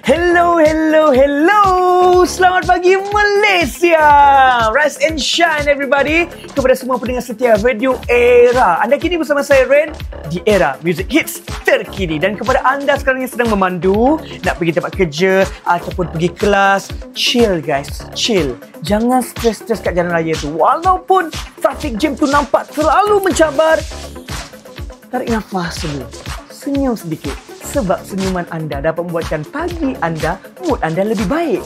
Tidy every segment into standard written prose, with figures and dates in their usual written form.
Hello, hello, hello. Selamat pagi Malaysia. Rise and shine everybody. Kepada semua pendengar setia Radio Era. Anda kini bersama saya Ren di Era Music Hits terkini. Dan kepada anda sekarang yang sedang memandu, nak pergi tempat kerja ataupun pergi kelas, chill guys, chill. Jangan stres-stres kat jalan raya tu. Walaupun traffic jam tu nampak terlalu mencabar, tarik nafas dulu. Senyum sedikit. Sebab senyuman anda dapat membuatkan pagi anda, mood anda lebih baik.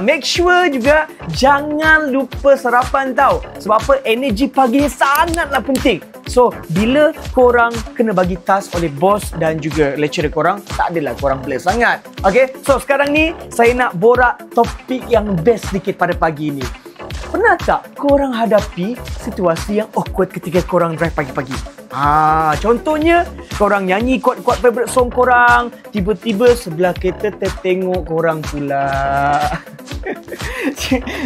Make sure juga jangan lupa sarapan tau. Sebab apa? Energi pagi ni sangatlah penting. So, bila korang kena bagi task oleh bos dan juga lecturer korang, tak adalah korang blur sangat. Okay? So, sekarang ni saya nak borak topik yang best sedikit pada pagi ni. Pernah tak korang hadapi situasi yang awkward ketika korang drive pagi-pagi? Contohnya, korang nyanyi kuat-kuat favourite song korang, tiba-tiba sebelah kereta tertengok korang pula.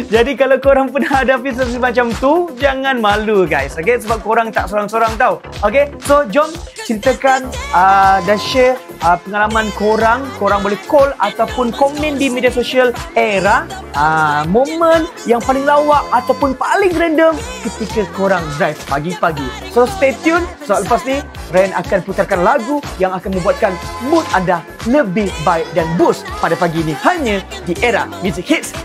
Jadi kalau korang pernah hadapi situasi macam tu, jangan malu guys, okay? Sebab korang tak sorang-sorang tau. Okay? So, jom ceritakan dan share pengalaman korang. Korang boleh call ataupun komen di media sosial Era. Momen yang paling lawak ataupun paling random ketika korang drive pagi-pagi. So, stay tune. So, lepas ni, Ren akan putarkan lagu yang akan membuatkan mood anda lebih baik dan boost pada pagi ini. Hanya di Era Music Hits